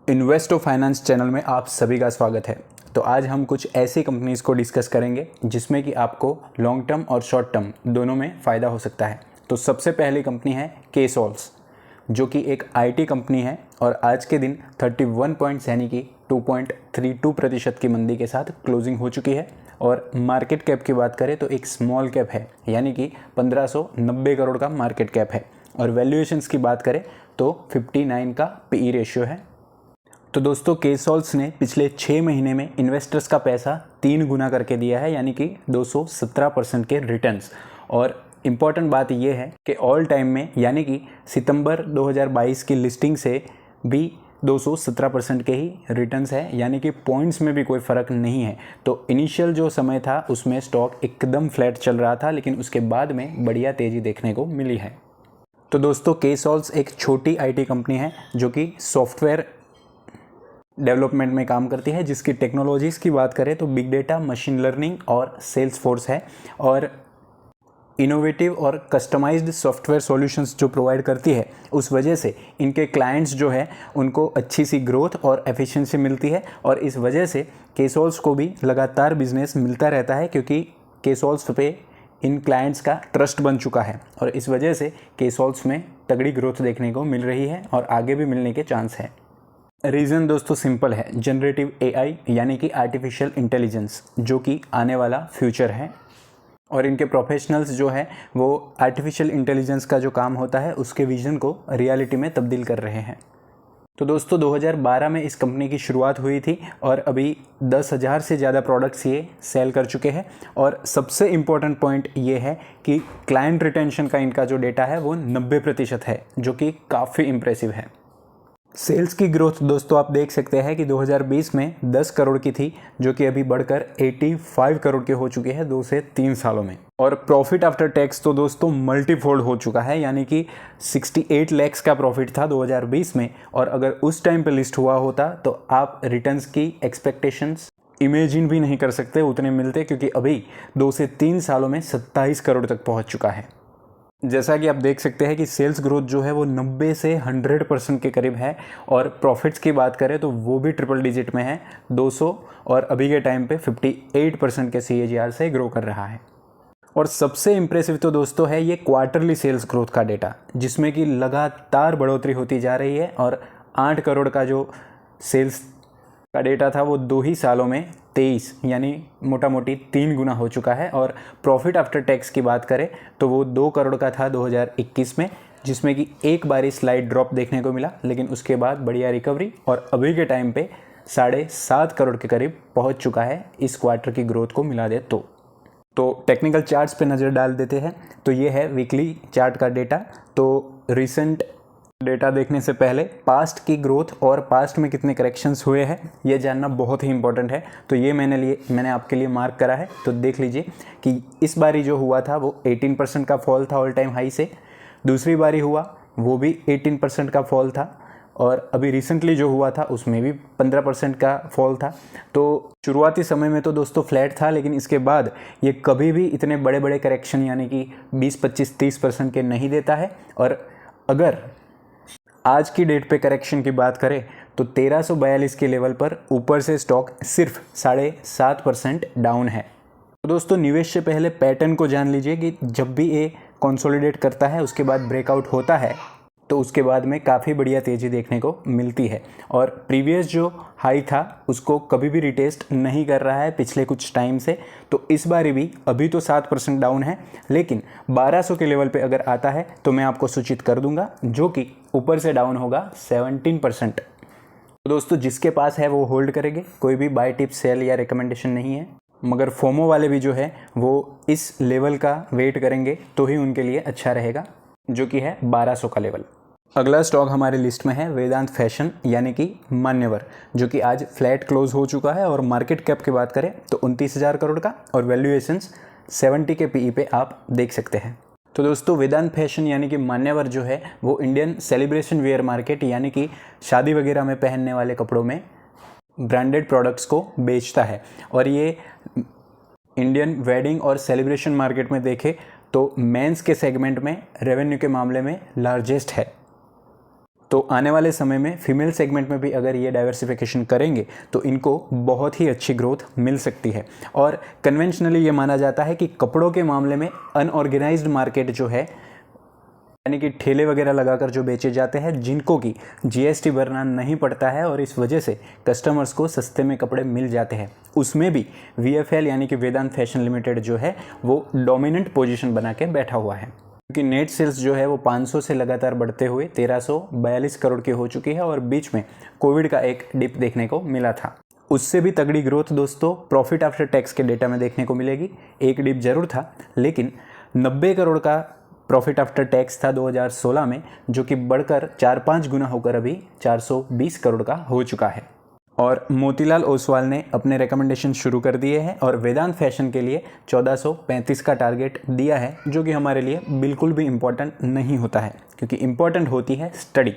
इन्वेस्टो finance channel में आप सभी का स्वागत है। तो आज हम कुछ ऐसी कंपनीज़ को डिस्कस करेंगे जिसमें कि आपको लॉन्ग टर्म और शॉर्ट टर्म दोनों में फ़ायदा हो सकता है। तो सबसे पहली कंपनी है केसॉल्स, जो कि एक आईटी कंपनी है और आज के दिन 31 पॉइंट्स यानी कि 2.32% की मंदी के साथ क्लोजिंग हो चुकी है। और मार्केट कैप की बात करें तो एक स्मॉल कैप है, यानी कि 1590 करोड़ का मार्केट कैप है। और वैल्यूएशंस की बात करें तो 59 का पीई रेशियो है। तो दोस्तों केसॉल्स ने पिछले 6 महीने में इन्वेस्टर्स का पैसा 3 गुना करके दिया है, यानी कि 217% के रिटर्न्स। और इम्पॉर्टेंट बात यह है कि ऑल टाइम में यानी कि सितंबर 2022 की लिस्टिंग से भी 217% के ही रिटर्न्स है, यानी कि पॉइंट्स में भी कोई फ़र्क नहीं है। तो इनिशियल जो समय था उसमें स्टॉक एकदम फ्लैट चल रहा था, लेकिन उसके बाद में बढ़िया तेज़ी देखने को मिली है। तो दोस्तों केसॉल्स एक छोटी आईटी कंपनी है जो कि सॉफ्टवेयर डेवलपमेंट में काम करती है, जिसकी टेक्नोलॉजीज़ की बात करें तो बिग डेटा, मशीन लर्निंग और सेल्स फोर्स है। और इनोवेटिव और कस्टमाइज्ड सॉफ्टवेयर सॉल्यूशंस जो प्रोवाइड करती है, उस वजह से इनके क्लाइंट्स जो है उनको अच्छी सी ग्रोथ और एफिशिएंसी मिलती है। और इस वजह से केसॉल्स को भी लगातार बिजनेस मिलता रहता है, क्योंकि केसॉल्स पे इन क्लाइंट्स का ट्रस्ट बन चुका है। और इस वजह से केसॉल्स में तगड़ी ग्रोथ देखने को मिल रही है और आगे भी मिलने के चांस है। रीज़न दोस्तों सिंपल है, जनरेटिव एआई यानी कि आर्टिफिशियल इंटेलिजेंस, जो कि आने वाला फ्यूचर है। और इनके प्रोफेशनल्स जो है वो आर्टिफिशियल इंटेलिजेंस का जो काम होता है उसके विजन को रियलिटी में तब्दील कर रहे हैं। तो दोस्तों 2012 में इस कंपनी की शुरुआत हुई थी और अभी 10,000 से ज़्यादा प्रोडक्ट्स ये सेल कर चुके हैं। और सबसे इम्पॉर्टेंट पॉइंट ये है कि क्लाइंट रिटेंशन का इनका जो डेटा है वो 90% है, जो कि काफ़ी इम्प्रेसिव है। सेल्स की ग्रोथ दोस्तों आप देख सकते हैं कि 2020 में 10 करोड़ की थी, जो कि अभी बढ़कर 85 करोड़ की हो चुकी है 2 से 3 सालों में। और प्रॉफिट आफ्टर टैक्स तो दोस्तों मल्टीफोल्ड हो चुका है, यानी कि 68 लाख का प्रॉफिट था 2020 में। और अगर उस टाइम पे लिस्ट हुआ होता तो आप रिटर्न्स की एक्सपेक्टेशंस इमेजिन भी नहीं कर सकते उतने मिलते, क्योंकि अभी 2 से 3 सालों में 27 करोड़ तक पहुँच चुका है। जैसा कि आप देख सकते हैं कि सेल्स ग्रोथ जो है वो 90 से 100% के करीब है। और प्रॉफिट्स की बात करें तो वो भी ट्रिपल डिजिट में है, 200 और अभी के टाइम पे 58% के CAGR से ग्रो कर रहा है। और सबसे इम्प्रेसिव तो दोस्तों है ये क्वार्टरली सेल्स ग्रोथ का डेटा, जिसमें कि लगातार बढ़ोतरी होती जा रही है। और 8 करोड़ का जो सेल्स का डेटा था वो 2 ही सालों में 23 यानी मोटा मोटी 3 गुना हो चुका है। और प्रॉफिट आफ्टर टैक्स की बात करें तो वो 2 करोड़ का था 2021 में, जिसमें कि एक बारी स्लाइड ड्रॉप देखने को मिला, लेकिन उसके बाद बढ़िया रिकवरी और अभी के टाइम पे 7.5 करोड़ के करीब पहुंच चुका है इस क्वार्टर की ग्रोथ को मिला दे तो टेक्निकल चार्ट्स पे नज़र डाल देते हैं। तो ये है वीकली चार्ट का डेटा। तो रिसेंट डेटा देखने से पहले पास्ट की ग्रोथ और पास्ट में कितने करेक्शंस हुए हैं ये जानना बहुत ही इंपॉर्टेंट है। तो ये मैंने आपके लिए मार्क करा है। तो देख लीजिए कि इस बारी जो हुआ था वो 18% का फॉल था ऑल टाइम हाई से। दूसरी बारी हुआ वो भी 18% का फॉल था। और अभी रिसेंटली जो हुआ था उसमें भी 15% का फॉल था। तो शुरुआती समय में तो दोस्तों फ्लैट था, लेकिन इसके बाद ये कभी भी इतने बड़े बड़े करेक्शन यानी कि 20, 25, 30% के नहीं देता है। और अगर आज की डेट पे करेक्शन की बात करें तो 1342 के लेवल पर ऊपर से स्टॉक सिर्फ 7.5% डाउन है। तो दोस्तों निवेश से पहले पैटर्न को जान लीजिए कि जब भी ये कंसोलिडेट करता है उसके बाद ब्रेकआउट होता है तो उसके बाद में काफ़ी बढ़िया तेज़ी देखने को मिलती है। और प्रीवियस जो हाई था उसको कभी भी रिटेस्ट नहीं कर रहा है पिछले कुछ टाइम से। तो इस बार भी अभी तो 7% डाउन है, लेकिन 1200 के लेवल पे अगर आता है तो मैं आपको सूचित कर दूंगा, जो कि ऊपर से डाउन होगा 17%। तो दोस्तों जिसके पास है वो होल्ड करेंगे, कोई भी बाय टिप सेल या रिकमेंडेशन नहीं है। मगर फोमो वाले भी जो है वो इस लेवल का वेट करेंगे तो ही उनके लिए अच्छा रहेगा, जो कि है 1200 का लेवल। अगला स्टॉक हमारी लिस्ट में है वेदांत फैशन यानी कि मान्यवर, जो कि आज फ्लैट क्लोज हो चुका है। और मार्केट कैप की बात करें तो 29,000 करोड़ का और वैल्यूएशंस 70 के पीई पे आप देख सकते हैं। तो दोस्तों वेदांत फैशन यानी कि मान्यवर जो है वो इंडियन सेलिब्रेशन वेयर मार्केट यानी कि शादी वगैरह में पहनने वाले कपड़ों में ब्रांडेड प्रोडक्ट्स को बेचता है। और ये इंडियन वेडिंग और सेलिब्रेशन मार्केट में देखें तो मेंस के सेगमेंट में रेवेन्यू के मामले में लार्जेस्ट है। तो तो आने वाले समय में फीमेल सेगमेंट में भी अगर ये डाइवर्सिफिकेशन करेंगे तो इनको बहुत ही अच्छी ग्रोथ मिल सकती है। और कन्वेंशनली ये माना जाता है कि कपड़ों के मामले में अनऑर्गेनाइज्ड मार्केट जो है, यानी कि ठेले वगैरह लगाकर जो बेचे जाते हैं, जिनको कि जीएसटी भरना नहीं पड़ता है और इस वजह से कस्टमर्स को सस्ते में कपड़े मिल जाते हैं, उसमें भी वीएफएल यानी कि वेदांत फैशन लिमिटेड जो है वो डोमिनेंट पोजीशन बना के बैठा हुआ है, क्योंकि नेट सेल्स जो है वो 500 से लगातार बढ़ते हुए 1342 करोड़ की हो चुकी है और बीच में कोविड का एक डिप देखने को मिला था। उससे भी तगड़ी ग्रोथ दोस्तों प्रॉफिट आफ्टर टैक्स के डेटा में देखने को मिलेगी। एक डिप जरूर था, लेकिन 90 करोड़ का प्रॉफिट आफ्टर टैक्स था 2016 में, जो कि बढ़कर 4-5 गुना होकर अभी 420 करोड़ का हो चुका है। और मोतीलाल ओसवाल ने अपने रिकमेंडेशन शुरू कर दिए हैं और वेदांत फैशन के लिए 1435 का टारगेट दिया है, जो कि हमारे लिए बिल्कुल भी इम्पोर्टेंट नहीं होता है, क्योंकि इम्पोर्टेंट होती है स्टडी।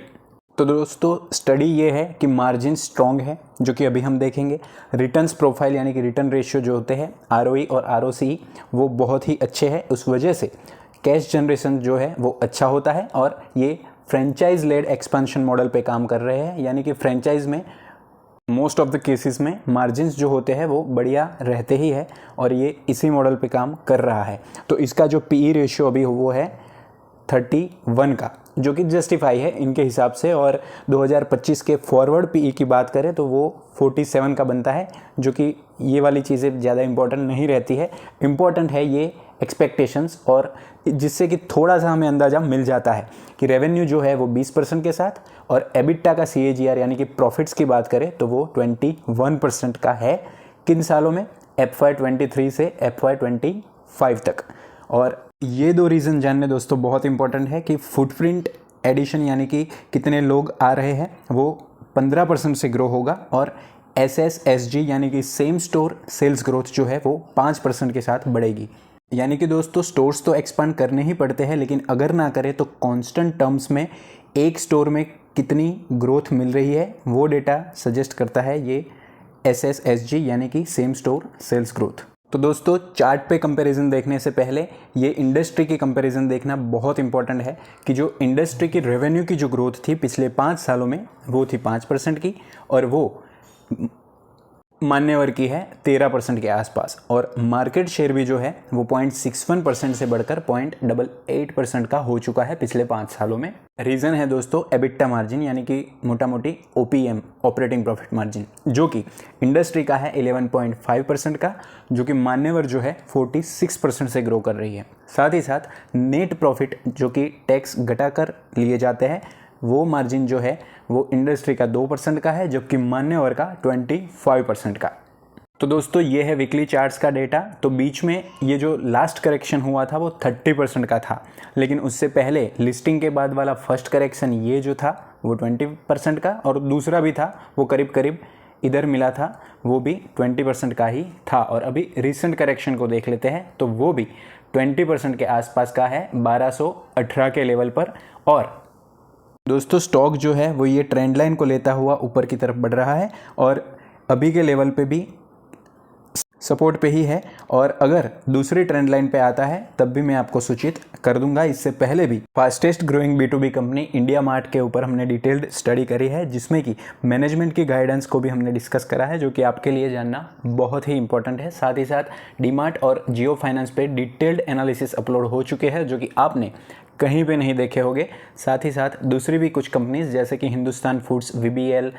तो दोस्तों स्टडी ये है कि मार्जिन स्ट्रॉन्ग है, जो कि अभी हम देखेंगे। रिटर्न्स प्रोफाइल यानी कि रिटर्न रेशियो जो होते हैं आरओई और आरओसी वो बहुत ही अच्छे हैं, उस वजह से कैश जनरेशन जो है वो अच्छा होता है। और ये फ्रेंचाइज लेड एक्सपेंशन मॉडल पे काम कर रहे हैं, यानी कि फ्रेंचाइज में मोस्ट ऑफ द केसेस में मार्जिन्स जो होते हैं वो बढ़िया रहते ही है और ये इसी मॉडल पे काम कर रहा है। तो इसका जो पीई रेशियो अभी वो है 31 का, जो कि जस्टिफाई है इनके हिसाब से। और 2025 के फॉरवर्ड पीई की बात करें तो वो 47 का बनता है, जो कि ये वाली चीज़ें ज़्यादा इंपॉर्टेंट नहीं रहती है। इम्पॉर्टेंट है ये एक्सपेक्टेशंस, और जिससे कि थोड़ा सा हमें अंदाज़ा मिल जाता है कि रेवेन्यू जो है वो 20% के साथ, और एबिटा का CAGR यानी कि प्रॉफिट्स की बात करें तो वो 21% का है। किन सालों में? FY23 से FY25 तक। और ये दो रीज़न जानने दोस्तों बहुत इंपॉर्टेंट है कि फुटप्रिंट एडिशन यानी कि कितने लोग आ रहे हैं वो 15% से ग्रो होगा, और SSSG यानी कि सेम स्टोर सेल्स ग्रोथ जो है वो 5% के साथ बढ़ेगी। यानी कि दोस्तों स्टोर्स तो एक्सपांड करने ही पड़ते हैं, लेकिन अगर ना करें तो कांस्टेंट टर्म्स में एक स्टोर में कितनी ग्रोथ मिल रही है वो डेटा सजेस्ट करता है ये SSSG यानी कि सेम स्टोर सेल्स ग्रोथ। तो दोस्तों चार्ट पे कंपैरिजन देखने से पहले ये इंडस्ट्री की कंपैरिजन देखना बहुत इंपॉर्टेंट है कि जो इंडस्ट्री की रेवेन्यू की जो ग्रोथ थी पिछले 5 सालों में वो थी 5% की, और वो मान्यवर की है 13% के आसपास। और मार्केट शेयर भी जो है वो 0.61% से बढ़कर 0.88% का हो चुका है पिछले 5 सालों में। रीज़न है दोस्तों एबिटा मार्जिन यानी कि मोटा मोटी OPM ऑपरेटिंग प्रॉफिट मार्जिन, जो कि इंडस्ट्री का है 11.5% का, जो कि मान्यवर जो है 46% से ग्रो कर रही है। साथ ही साथ नेट प्रॉफिट जो कि टैक्स घटाकर लिए जाते हैं वो मार्जिन जो है वो इंडस्ट्री का 2% का है, जबकि मान्यवर का 25% का। तो दोस्तों ये है वीकली चार्ट्स का डेटा। तो बीच में ये जो लास्ट करेक्शन हुआ था वो 30% का था, लेकिन उससे पहले लिस्टिंग के बाद वाला फर्स्ट करेक्शन ये जो था वो 20% का, और दूसरा भी था वो करीब करीब इधर मिला था, वो भी 20% का ही था। और अभी रिसेंट करेक्शन को देख लेते हैं तो वो भी 20% के आसपास का है 1218 के लेवल पर। और दोस्तों स्टॉक जो है वो ये ट्रेंड लाइन को लेता हुआ ऊपर की तरफ बढ़ रहा है और अभी के लेवल पे भी सपोर्ट पे ही है, और अगर दूसरी ट्रेंड लाइन पे आता है तब भी मैं आपको सूचित कर दूंगा। इससे पहले भी fastest growing B2B company India mart के ऊपर हमने डिटेल्ड स्टडी करी है, जिसमें कि मैनेजमेंट की गाइडेंस को भी हमने डिस्कस करा है, जो कि आपके लिए जानना बहुत ही इंपॉर्टेंट है। साथ ही साथ डीमार्ट और जियो फाइनेंस पे डिटेल्ड एनालिसिस अपलोड हो चुके हैं, जो कि आपने कहीं पे नहीं देखे होंगे। साथ ही साथ दूसरी भी कुछ कंपनीज जैसे कि हिंदुस्तान फूड्स, VBL,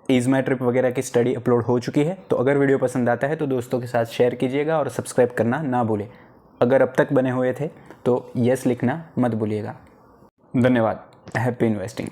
ईज़माई ट्रिप वगैरह की स्टडी अपलोड हो चुकी है। तो अगर वीडियो पसंद आता है तो दोस्तों के साथ शेयर कीजिएगा और सब्सक्राइब करना ना भूलें। अगर अब तक बने हुए थे तो यस लिखना मत भूलिएगा। धन्यवाद। Happy investing.